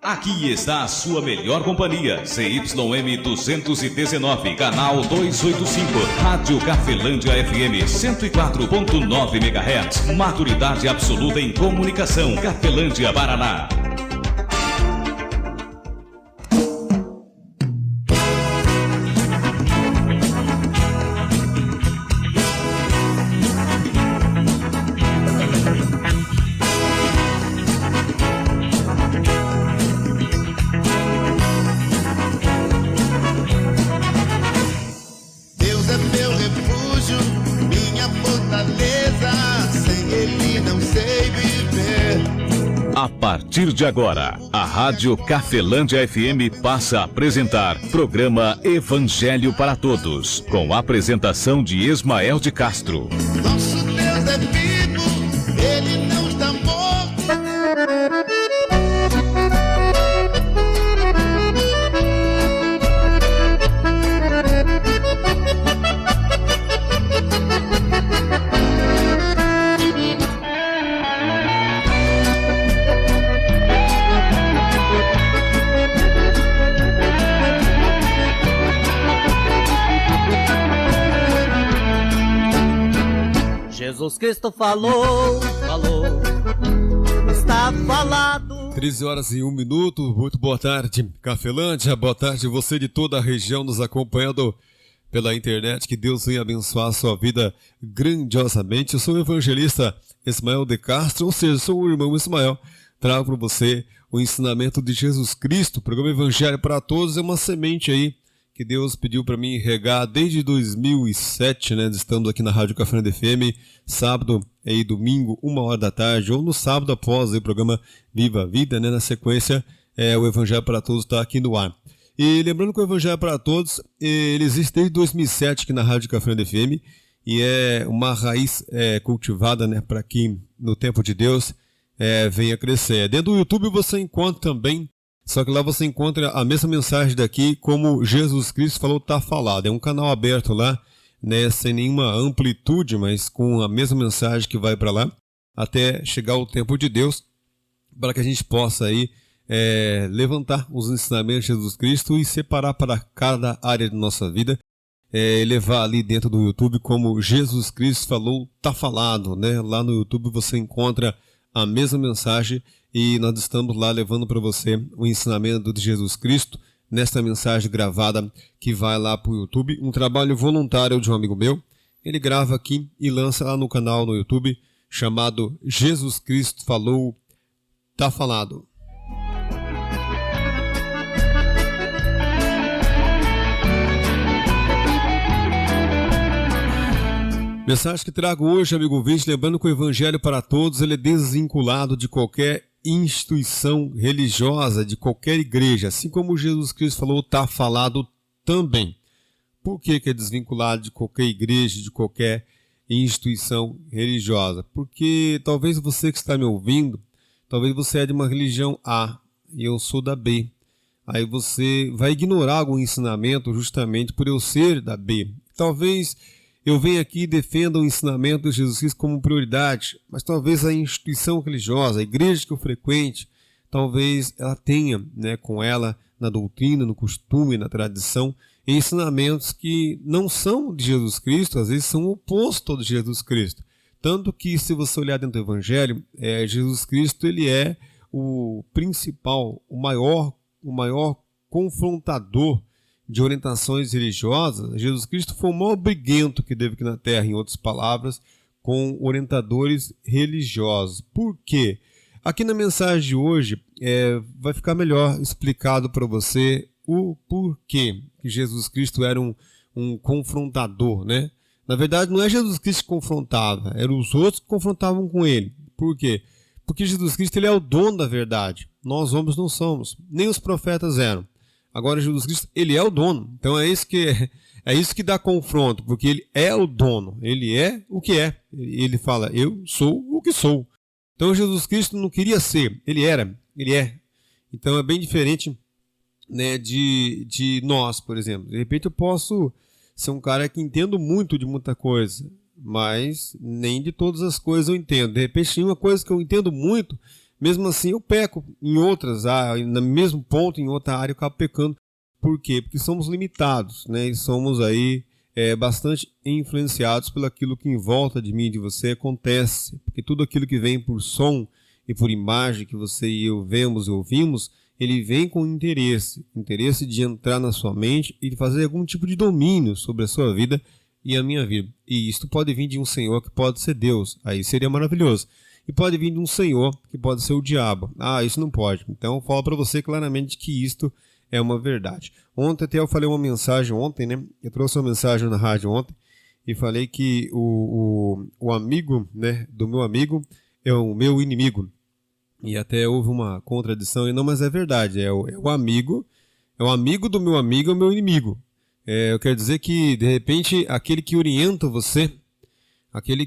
Aqui está a sua melhor companhia, CYM 219, canal 285, Rádio Cafelândia FM 104.9 MHz, maturidade absoluta em comunicação, Cafelândia, Paraná. A partir de agora, a Rádio Cafelândia FM passa a apresentar programa Evangelho para Todos, com a apresentação de Ismael de Castro. Nosso Deus é vivo, Ele não está morto. Jesus Cristo falou, está falado. 13 horas e 1 minuto, muito boa tarde, Cafelândia, boa tarde você de toda a região nos acompanhando pela internet, que Deus venha abençoar a sua vida grandiosamente. Eu sou o evangelista Ismael de Castro, ou seja, sou o irmão Ismael, trago para você o ensinamento de Jesus Cristo. O programa Evangelho para Todos é uma semente aí que Deus pediu para mim regar desde 2007, né? Estamos aqui na Rádio Cafelândia FM, sábado e domingo, 1h da tarde, ou no sábado após o programa Viva a Vida, né? Na sequência, o Evangelho para Todos está aqui no ar. E lembrando que o Evangelho para Todos, ele existe desde 2007 aqui na Rádio Cafelândia FM, e é uma raiz cultivada, né? Para que no tempo de Deus venha crescer. Dentro do YouTube você encontra também, só que lá você encontra a mesma mensagem daqui, como Jesus Cristo falou, está falado. É um canal aberto lá, né, sem nenhuma amplitude, mas com a mesma mensagem que vai para lá, até chegar o tempo de Deus, para que a gente possa aí levantar os ensinamentos de Jesus Cristo e separar para cada área da nossa vida, levar ali dentro do YouTube, como Jesus Cristo falou, está falado, né? Lá no YouTube você encontra a mesma mensagem, e nós estamos lá levando para você o ensinamento de Jesus Cristo, nesta mensagem gravada que vai lá para o YouTube. Um trabalho voluntário de um amigo meu. Ele grava aqui e lança lá no canal no YouTube, chamado Jesus Cristo Falou, Tá Falado. Mensagem que trago hoje, amigo ouvinte, lembrando que o Evangelho para Todos ele é desvinculado de qualquer instituição religiosa, de qualquer igreja, assim como Jesus Cristo falou, está falado também. Por que é desvinculado de qualquer igreja, de qualquer instituição religiosa? Porque talvez você que está me ouvindo, talvez você é de uma religião A e eu sou da B. Aí você vai ignorar algum ensinamento justamente por eu ser da B. Talvez eu venho aqui e defenda o ensinamento de Jesus Cristo como prioridade, mas talvez a instituição religiosa, a igreja que eu frequente, talvez ela tenha, né, com ela, na doutrina, no costume, na tradição, ensinamentos que não são de Jesus Cristo, às vezes são opostos de Jesus Cristo. Tanto que, se você olhar dentro do Evangelho, Jesus Cristo ele é o principal, o maior confrontador de orientações religiosas. Jesus Cristo foi o maior briguento que teve aqui na Terra, em outras palavras, com orientadores religiosos. Por quê? Aqui na mensagem de hoje vai ficar melhor explicado para você o porquê que Jesus Cristo era um confrontador, né? Na verdade, não é Jesus Cristo que confrontava, eram os outros que confrontavam com ele. Por quê? Porque Jesus Cristo ele é o dono da verdade. Nós homens não somos, nem os profetas eram. Agora Jesus Cristo, ele é o dono. Então é isso que dá confronto, porque ele é o dono, ele é o que é. Ele fala, eu sou o que sou. Então Jesus Cristo não queria ser, ele era, ele é. Então é bem diferente, né, de nós, por exemplo. De repente eu posso ser um cara que entendo muito de muita coisa, mas nem de todas as coisas eu entendo. De repente tem uma coisa que eu entendo muito, mesmo assim eu peco em outras áreas, no mesmo ponto, em outra área eu acabo pecando. Por quê? Porque somos limitados, né? E somos aí bastante influenciados pelo aquilo que em volta de mim e de você acontece. Porque tudo aquilo que vem por som e por imagem que você e eu vemos e ouvimos, ele vem com interesse de entrar na sua mente e de fazer algum tipo de domínio sobre a sua vida e a minha vida. E isto pode vir de um Senhor que pode ser Deus, aí seria maravilhoso. E pode vir de um Senhor que pode ser o diabo. Isso não pode. Então eu falo para você claramente que isto é uma verdade. Ontem até eu falei uma mensagem né? Eu trouxe uma mensagem na rádio ontem e falei que o amigo, né, do meu amigo é o meu inimigo. E até houve uma contradição, e não, mas é verdade, é o amigo do meu amigo é o meu inimigo. Eu quero dizer que, de repente, aquele que orienta você, aquele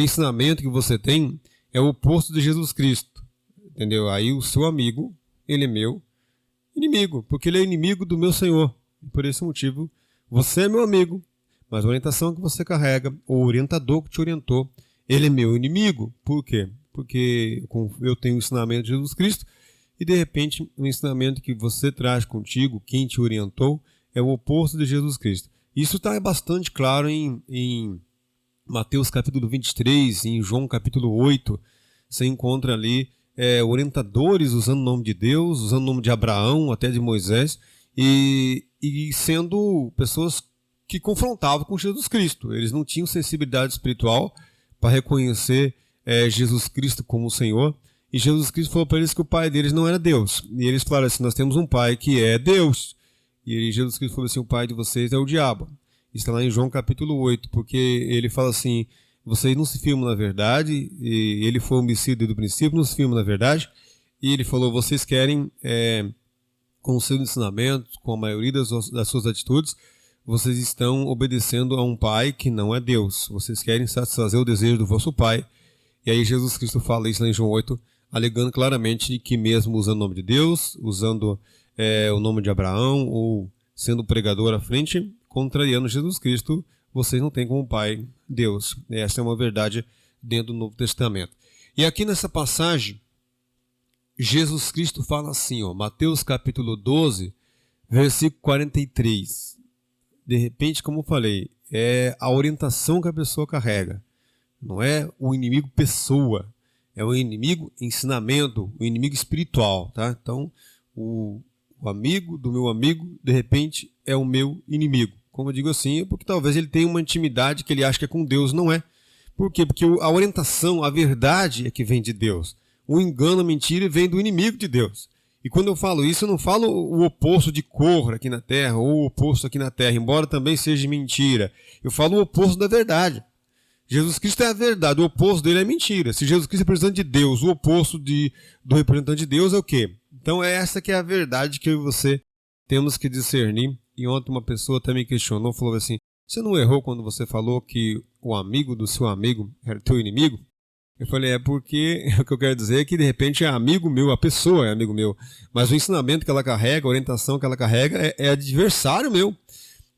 ensinamento que você tem, é o oposto de Jesus Cristo, entendeu? Aí o seu amigo, ele é meu inimigo, porque ele é inimigo do meu Senhor. E por esse motivo, você é meu amigo, mas a orientação que você carrega, o orientador que te orientou, ele é meu inimigo. Por quê? Porque eu tenho o ensinamento de Jesus Cristo e, de repente, o ensinamento que você traz contigo, quem te orientou, é o oposto de Jesus Cristo. Isso está bastante claro em Mateus capítulo 23, em João capítulo 8. Você encontra ali orientadores usando o nome de Deus, usando o nome de Abraão, até de Moisés, e sendo pessoas que confrontavam com Jesus Cristo. Eles não tinham sensibilidade espiritual para reconhecer Jesus Cristo como o Senhor, e Jesus Cristo falou para eles que o pai deles não era Deus, e eles falaram assim: nós temos um pai que é Deus, e Jesus Cristo falou assim: o pai de vocês é o diabo. Isso está lá em João capítulo 8, porque ele fala assim: vocês não se firmam na verdade, e ele foi homicida do princípio, não se firmam na verdade, e ele falou: vocês querem, com os seus ensinamentos, com a maioria das suas atitudes, vocês estão obedecendo a um pai que não é Deus, vocês querem satisfazer o desejo do vosso pai. E aí Jesus Cristo fala isso lá em João 8, alegando claramente que mesmo usando o nome de Deus, usando o nome de Abraão, ou sendo pregador à frente, contrariando Jesus Cristo, vocês não têm como pai Deus. Essa é uma verdade dentro do Novo Testamento. E aqui nessa passagem, Jesus Cristo fala assim, Mateus capítulo 12, versículo 43. De repente, como eu falei, é a orientação que a pessoa carrega. Não é o inimigo pessoa, é o inimigo ensinamento, o inimigo espiritual, tá? Então, o amigo do meu amigo, de repente, é o meu inimigo. Como eu digo assim, é porque talvez ele tenha uma intimidade que ele acha que é com Deus, não é. Por quê? Porque a orientação, a verdade é que vem de Deus. O engano, a mentira vem do inimigo de Deus. E quando eu falo isso, eu não falo o oposto de Corra aqui na Terra, ou o oposto aqui na Terra, embora também seja mentira. Eu falo o oposto da verdade. Jesus Cristo é a verdade, o oposto dele é mentira. Se Jesus Cristo é representante de Deus, o oposto do representante de Deus é o quê? Então essa que é a verdade que eu e você temos que discernir. E ontem uma pessoa também questionou, falou assim: você não errou quando você falou que o amigo do seu amigo era teu inimigo? Eu falei, porque o que eu quero dizer é que de repente é amigo meu, a pessoa é amigo meu, mas o ensinamento que ela carrega, a orientação que ela carrega é adversário meu.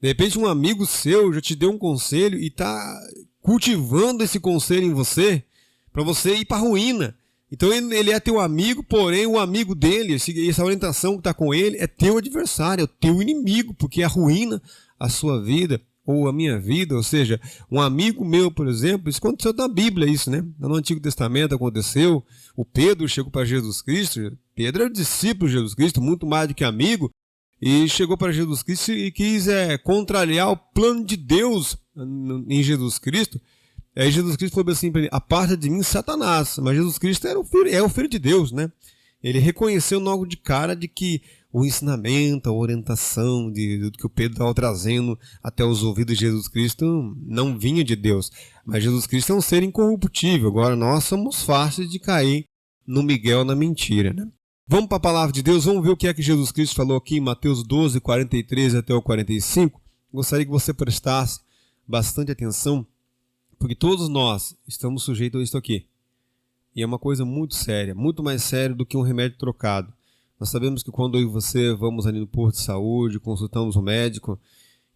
De repente um amigo seu já te deu um conselho e está cultivando esse conselho em você, para você ir para a ruína. Então ele é teu amigo, porém o amigo dele, essa orientação que está com ele, é teu adversário, é o teu inimigo, porque arruína a sua vida, ou a minha vida. Ou seja, um amigo meu, por exemplo, isso aconteceu na Bíblia, isso, né? No Antigo Testamento aconteceu, o Pedro chegou para Jesus Cristo, Pedro era discípulo de Jesus Cristo, muito mais do que amigo, e chegou para Jesus Cristo e quis contrariar o plano de Deus em Jesus Cristo. Aí Jesus Cristo falou assim para ele: aparta de mim, Satanás. Mas Jesus Cristo é o filho de Deus, né? Ele reconheceu logo de cara de que o ensinamento, a orientação do que o Pedro estava trazendo até os ouvidos de Jesus Cristo não vinha de Deus. Mas Jesus Cristo é um ser incorruptível. Agora nós somos fáceis de cair no migué, na mentira, né? Vamos para a palavra de Deus, vamos ver o que é que Jesus Cristo falou aqui em Mateus 12, 43 até o 45. Gostaria que você prestasse bastante atenção, porque todos nós estamos sujeitos a isso aqui. E é uma coisa muito séria, muito mais séria do que um remédio trocado. Nós sabemos que quando eu e você vamos ali no posto de saúde, consultamos um médico,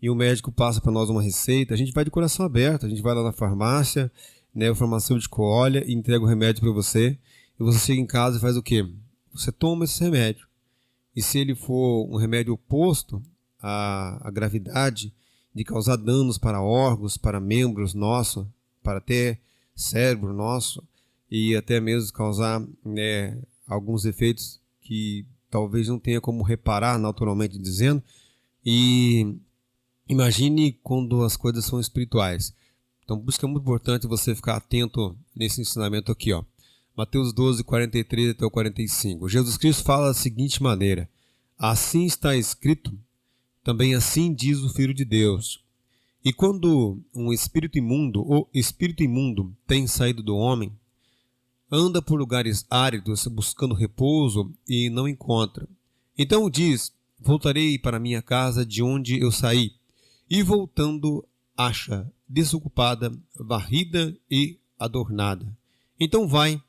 e o médico passa para nós uma receita, a gente vai de coração aberto, a gente vai lá na farmácia, né, o farmacêutico olha e entrega o remédio para você. e você chega em casa e faz o quê? Você toma esse remédio. E se ele for um remédio oposto à gravidade de causar danos para órgãos, para membros nossos, para até cérebro nosso, e até mesmo causar alguns efeitos que talvez não tenha como reparar, naturalmente dizendo. E imagine quando as coisas são espirituais. Então, por isso que é muito importante você ficar atento nesse ensinamento aqui, ó. Mateus 12, 43 até o 45. Jesus Cristo fala da seguinte maneira: assim está escrito, também assim diz o Filho de Deus. E quando um espírito imundo ou espírito imundo tem saído do homem, anda por lugares áridos buscando repouso e não encontra. Então diz: voltarei para minha casa de onde eu saí. E voltando, acha desocupada, varrida e adornada. Então vai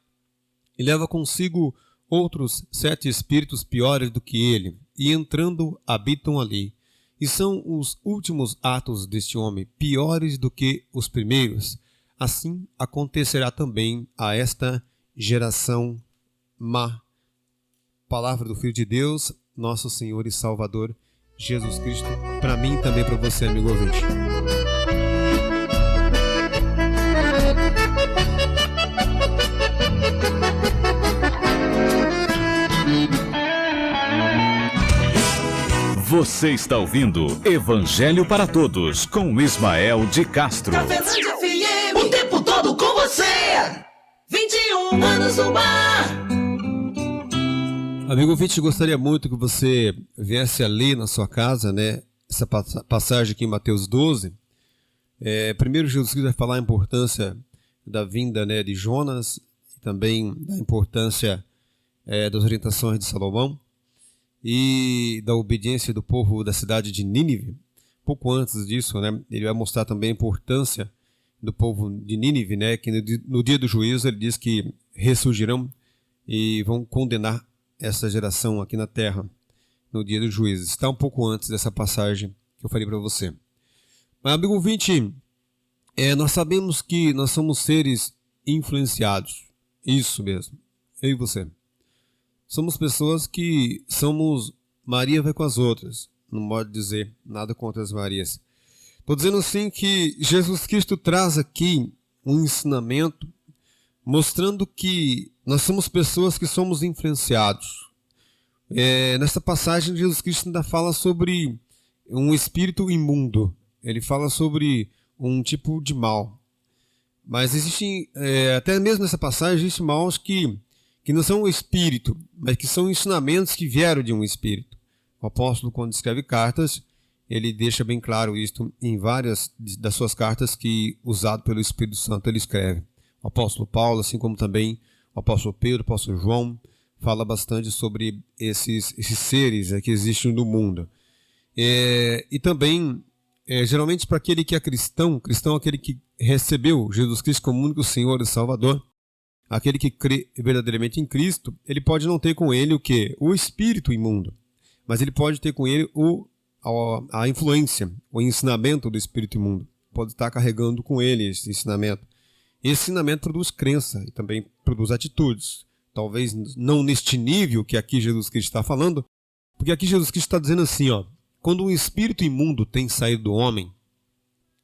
e leva consigo outros 7 espíritos piores do que ele, e entrando habitam ali. E são os últimos atos deste homem piores do que os primeiros. Assim acontecerá também a esta geração má. Palavra do Filho de Deus, nosso Senhor e Salvador, Jesus Cristo, para mim e também para você, amigo ouvinte. Você está ouvindo Evangelho para Todos, com Ismael de Castro. Cafelândia FM, o tempo todo com você. 21 anos no bar. Amigo ouvinte, gostaria muito que você viesse a ler na sua casa, né, essa passagem aqui em Mateus 12. Primeiro, Jesus Cristo vai falar a importância da vinda, né, de Jonas, e também da importância das orientações de Salomão e da obediência do povo da cidade de Nínive. Pouco antes disso, né, ele vai mostrar também a importância do povo de Nínive, né, que no dia do juízo ele diz que ressurgirão e vão condenar essa geração aqui na terra no dia do juízo. Está um pouco antes dessa passagem que eu falei para você. Mas, amigo ouvinte, nós sabemos que nós somos seres influenciados. Isso mesmo, eu e você. Somos pessoas que somos Maria vai com as outras. Não pode dizer nada contra as Marias. Estou dizendo assim que Jesus Cristo traz aqui um ensinamento mostrando que nós somos pessoas que somos influenciados. Nessa passagem, Jesus Cristo ainda fala sobre um espírito imundo. Ele fala sobre um tipo de mal. Mas existem, até mesmo nessa passagem, existem maus que não são o espírito, mas que são ensinamentos que vieram de um espírito. O apóstolo, quando escreve cartas, ele deixa bem claro isto em várias das suas cartas que, usado pelo Espírito Santo, ele escreve. O apóstolo Paulo, assim como também o apóstolo Pedro, o apóstolo João, fala bastante sobre esses seres que existem no mundo. E também, geralmente para aquele que é cristão é aquele que recebeu Jesus Cristo como único Senhor e Salvador, aquele que crê verdadeiramente em Cristo, ele pode não ter com ele o quê? O espírito imundo, mas ele pode ter com ele a influência, o ensinamento do espírito imundo. Pode estar carregando com ele esse ensinamento. Esse ensinamento produz crença e também produz atitudes. Talvez não neste nível que aqui Jesus Cristo está falando, porque aqui Jesus Cristo está dizendo assim, ó, quando um espírito imundo tem saído do homem,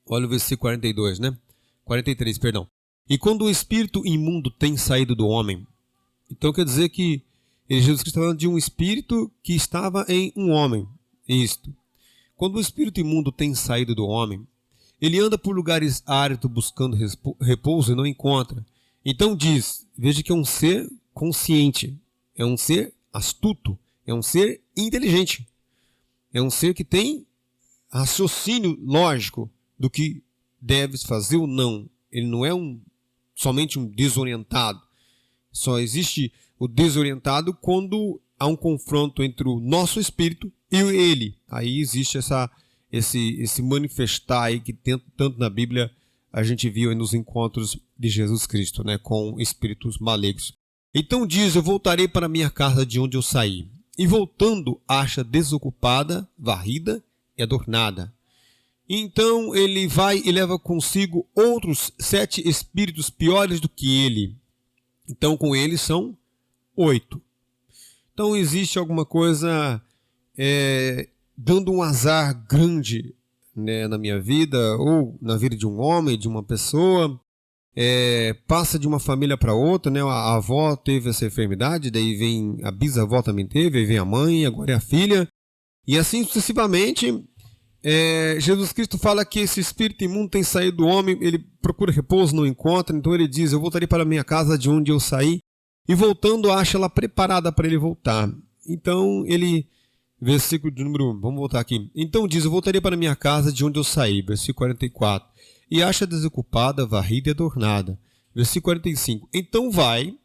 olha o versículo 42, né? 43, perdão. E quando o espírito imundo tem saído do homem, então quer dizer que Jesus Cristo está falando de um espírito que estava em um homem. Isto. Quando o espírito imundo tem saído do homem, ele anda por lugares áridos buscando repouso e não encontra. Então diz, veja que é um ser consciente, é um ser astuto, é um ser inteligente, é um ser que tem raciocínio lógico do que deves fazer ou não. Ele não é somente um desorientado. Só existe o desorientado quando há um confronto entre o nosso espírito e ele. Aí existe esse manifestar aí que tanto na Bíblia a gente viu aí nos encontros de Jesus Cristo, né, com espíritos malignos. Então diz, eu voltarei para minha casa de onde eu saí. E voltando, acha desocupada, varrida e adornada. Então ele vai e leva consigo outros 7 espíritos piores do que ele. Então com ele são 8. Então existe alguma coisa dando um azar grande, né, na minha vida, ou na vida de um homem, de uma pessoa, passa de uma família para outra, né? A avó teve essa enfermidade, daí vem a bisavó também teve, aí vem a mãe, agora é a filha, e assim sucessivamente. Jesus Cristo fala que esse espírito imundo tem saído do homem, ele procura repouso, não encontra, então ele diz: eu voltarei para a minha casa de onde eu saí, e voltando acha ela preparada para ele voltar. Então ele, versículo de número 1, vamos voltar aqui. Então diz: eu voltarei para a minha casa de onde eu saí, versículo 44, e acha desocupada, varrida e adornada. Versículo 45, então vai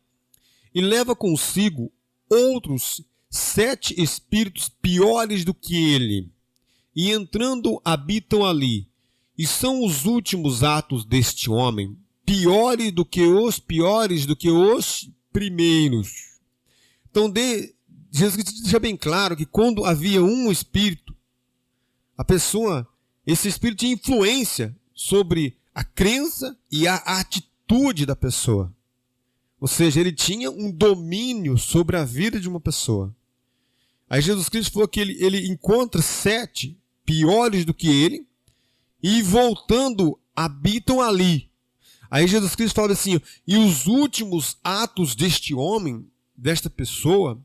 e leva consigo outros 7 espíritos piores do que ele, e entrando habitam ali, e são os últimos atos deste homem, piores do que os primeiros. Então Jesus deixa bem claro que quando havia um espírito, esse espírito tinha influência sobre a crença e a atitude da pessoa. Ou seja, ele tinha um domínio sobre a vida de uma pessoa. Aí Jesus Cristo falou que ele encontra 7 piores do que ele, e voltando, habitam ali. Aí Jesus Cristo fala assim: e os últimos atos deste homem, desta pessoa,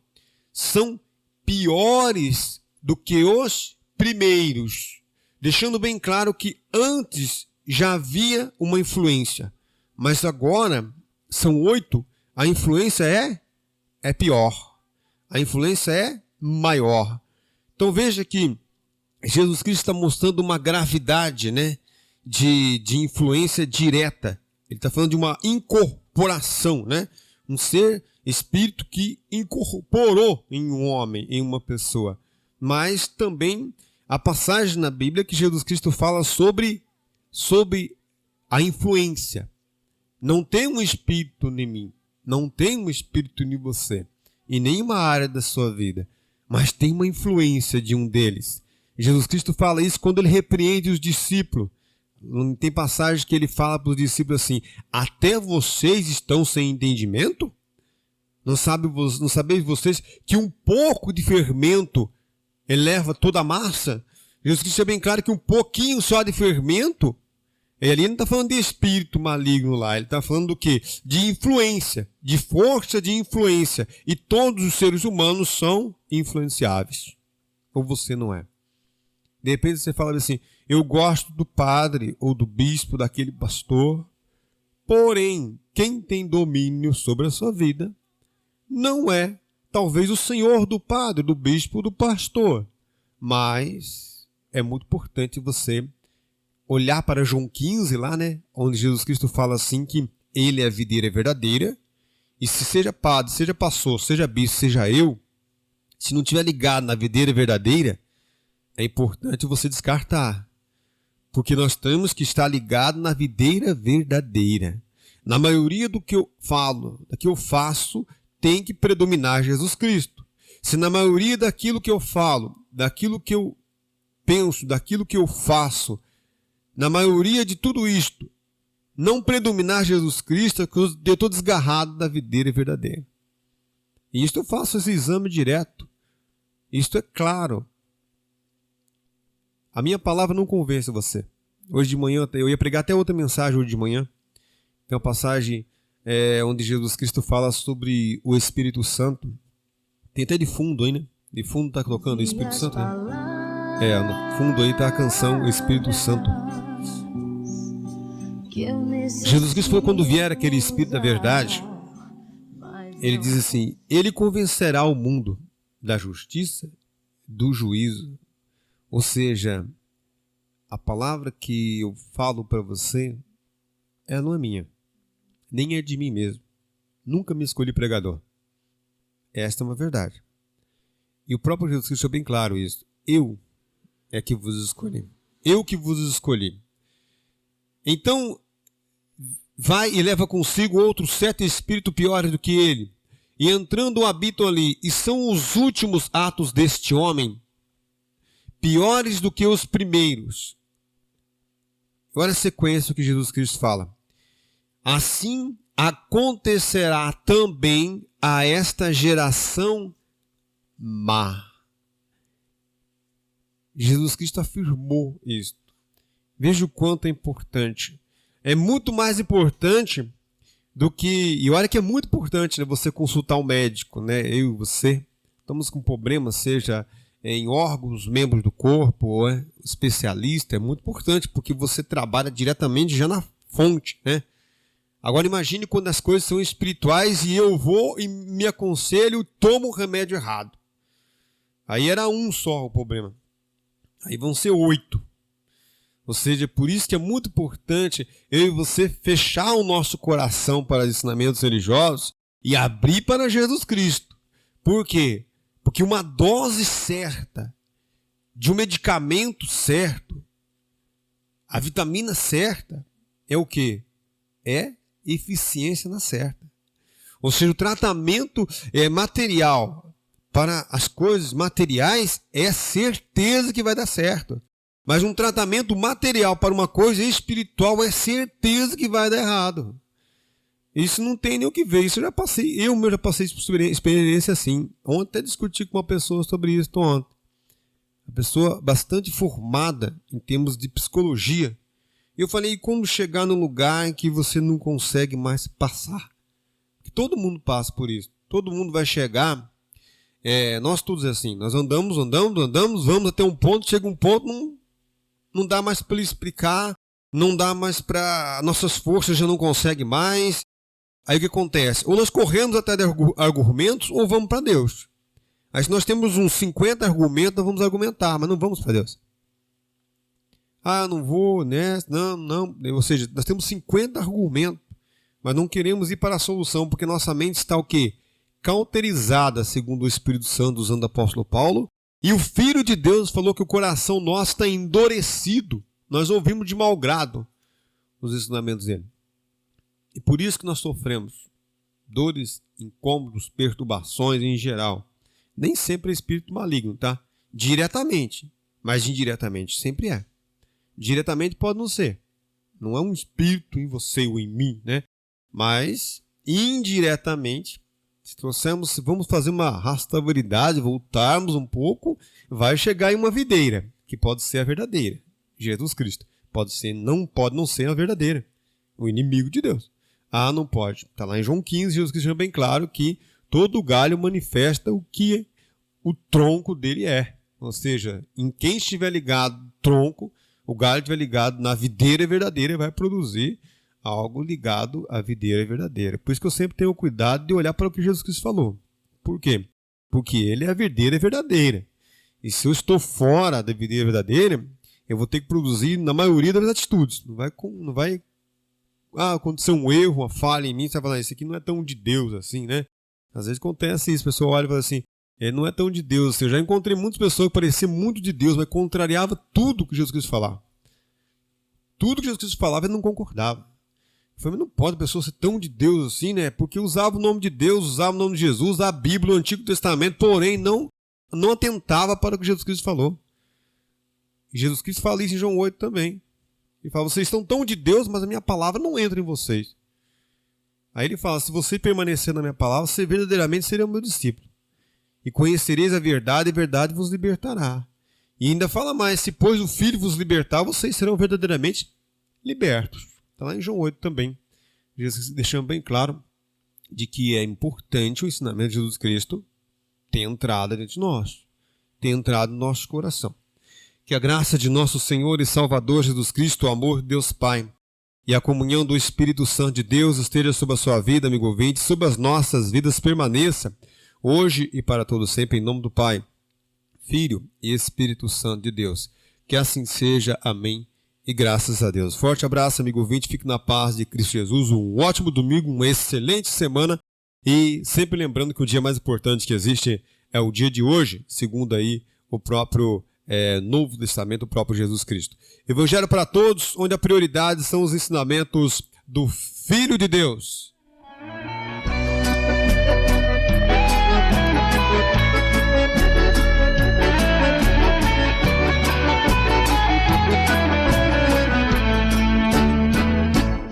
são piores do que os primeiros. Deixando bem claro que antes já havia uma influência, mas agora são 8, a influência é pior. A influência é maior. Então veja que Jesus Cristo está mostrando uma gravidade, né, de influência direta. Ele está falando de uma incorporação, né? Um ser espírito que incorporou em um homem, em uma pessoa. Mas também a passagem na Bíblia que Jesus Cristo fala sobre a influência. Não tem um espírito em mim, não tem um espírito em você, em nenhuma área da sua vida, mas tem uma influência de um deles. Jesus Cristo fala isso quando ele repreende os discípulos. Tem passagem que ele fala para os discípulos assim: até vocês estão sem entendimento? Não sabeis vocês que um pouco de fermento eleva toda a massa? Jesus Cristo é bem claro que um pouquinho só de fermento, ele não está falando de espírito maligno lá, ele está falando do quê? De influência, de força de influência. E todos os seres humanos são influenciáveis. Ou você não é? De repente você fala assim: eu gosto do padre ou do bispo, daquele pastor. Porém, quem tem domínio sobre a sua vida não é talvez o senhor do padre, do bispo, do pastor. Mas é muito importante você olhar para João 15 lá, né? Onde Jesus Cristo fala assim que ele é a videira verdadeira. E se seja padre, seja pastor, seja bispo, seja eu, se não estiver ligado na videira verdadeira, é importante você descartar, porque nós temos que estar ligados na videira verdadeira. Na maioria do que eu falo, do que eu faço, tem que predominar Jesus Cristo. Se na maioria daquilo que eu falo, daquilo que eu penso, daquilo que eu faço, na maioria de tudo isto, não predominar Jesus Cristo, é que eu estou desgarrado da videira verdadeira. E isto eu faço esse exame direto. Isto é claro. A minha palavra não convence você. Hoje de manhã, eu ia pregar até outra mensagem hoje de manhã. Tem uma passagem onde Jesus Cristo fala sobre o Espírito Santo. Tem até de fundo aí, né? De fundo está tocando o Espírito Santo, né? No fundo aí está a canção o Espírito Santo. Jesus Cristo falou: quando vier aquele Espírito da verdade, ele diz assim: ele convencerá o mundo da justiça, do juízo. Ou seja, a palavra que eu falo para você, ela não é minha, nem é de mim mesmo. Nunca me escolhi pregador. Esta é uma verdade. E o próprio Jesus Cristo é bem claro isso. Eu é que vos escolhi. Eu que vos escolhi. Então, vai e leva consigo outros 7 espíritos piores do que ele, e entrando habitam ali, e são os últimos atos deste homem, piores do que os primeiros. Olha a sequência que Jesus Cristo fala. Assim acontecerá também a esta geração má. Jesus Cristo afirmou isso. Veja o quanto é importante. É muito mais importante do que... E olha que é muito importante, né, você consultar um médico, né? Eu e você estamos com problema, seja em órgãos, membros do corpo, ou especialista. É muito importante, porque você trabalha diretamente já na fonte, né? Agora imagine quando as coisas são espirituais e eu vou e me aconselho e tomo o remédio errado. Aí era um só o problema. Aí vão ser 8. Ou seja, por isso que é muito importante eu e você fechar o nosso coração para os ensinamentos religiosos e abrir para Jesus Cristo. Por quê? Porque uma dose certa de um medicamento certo, a vitamina certa, é o quê? É eficiência na certa. Ou seja, o tratamento material para as coisas materiais é certeza que vai dar certo. Mas um tratamento material para uma coisa espiritual é certeza que vai dar errado. Isso não tem nem o que ver. Isso eu já passei por experiência assim. Ontem até discuti com uma pessoa sobre isso ontem. Uma pessoa bastante formada em termos de psicologia. Eu falei, como chegar num lugar em que você não consegue mais passar? Que todo mundo passa por isso. Todo mundo vai chegar... nós todos assim, nós andamos, vamos até um ponto, chega um ponto, não dá mais para explicar, não dá mais para... Nossas forças já não conseguem mais. Aí o que acontece? Ou nós corremos até de argumentos, ou vamos para Deus. Aí se nós temos uns 50 argumentos, nós vamos argumentar, mas não vamos para Deus. Ah, não vou, né? Não. Ou seja, nós temos 50 argumentos, mas não queremos ir para a solução, porque nossa mente está o quê? Cauterizada, segundo o Espírito Santo, usando o apóstolo Paulo. E o Filho de Deus falou que o coração nosso está endurecido. Nós ouvimos de mau grado os ensinamentos dele. E por isso que nós sofremos dores, incômodos, perturbações em geral. Nem sempre é espírito maligno, tá? Diretamente, mas indiretamente sempre é. Diretamente pode não ser. Não é um espírito em você ou em mim, né? Mas indiretamente, se trouxermos, vamos fazer uma rastreabilidade, voltarmos um pouco, vai chegar em uma videira, que pode ser a verdadeira, Jesus Cristo. Pode não ser a verdadeira, o inimigo de Deus. Ah, não pode. Está lá em João 15, Jesus Cristo deixa bem claro que todo galho manifesta o que o tronco dele é. Ou seja, em quem estiver ligado tronco, o galho estiver ligado na videira verdadeira, vai produzir algo ligado à videira verdadeira. Por isso que eu sempre tenho cuidado de olhar para o que Jesus Cristo falou. Por quê? Porque ele é a videira verdadeira. E se eu estou fora da videira verdadeira, eu vou ter que produzir na maioria das atitudes. Não vai acontecer um erro, uma falha em mim, você vai falar, isso aqui não é tão de Deus assim, né? Às vezes acontece isso, a pessoa olha e fala assim, não é tão de Deus. Eu já encontrei muitas pessoas que pareciam muito de Deus, mas contrariava tudo que Jesus Cristo falava. Tudo que Jesus Cristo falava, ele não concordava. Eu falei, não pode a pessoa ser tão de Deus assim, né? Porque usava o nome de Deus, usava o nome de Jesus, usava a Bíblia, o Antigo Testamento, porém não atentava para o que Jesus Cristo falou. E Jesus Cristo fala isso em João 8 também. Ele fala, vocês estão tão de Deus, mas a minha palavra não entra em vocês. Aí ele fala, se você permanecer na minha palavra, você verdadeiramente será o meu discípulo. E conhecereis a verdade, e a verdade vos libertará. E ainda fala mais, se pois o Filho vos libertar, vocês serão verdadeiramente libertos. Está lá em João 8 também. Jesus deixando bem claro de que é importante o ensinamento de Jesus Cristo ter entrada dentro de nós, ter entrado no nosso coração. Que a graça de nosso Senhor e Salvador Jesus Cristo, o amor de Deus Pai e a comunhão do Espírito Santo de Deus esteja sobre a sua vida, amigo ouvinte, sobre as nossas vidas permaneça, hoje e para todo sempre, em nome do Pai, Filho e Espírito Santo de Deus. Que assim seja. Amém. E graças a Deus. Forte abraço, amigo ouvinte. Fique na paz de Cristo Jesus. Um ótimo domingo, uma excelente semana. E sempre lembrando que o dia mais importante que existe é o dia de hoje, segundo aí o próprio Novo Testamento, o próprio Jesus Cristo. Evangelho para todos, onde a prioridade são os ensinamentos do Filho de Deus.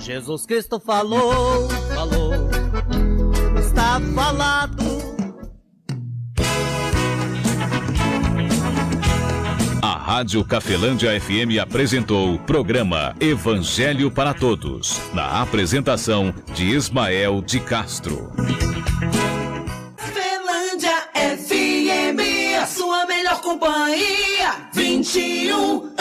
Jesus Jesus Cristo falou, está falado. A Rádio Cafelândia FM apresentou o programa Evangelho para Todos, na apresentação de Ismael de Castro. Cafelândia FM, a sua melhor companhia. 21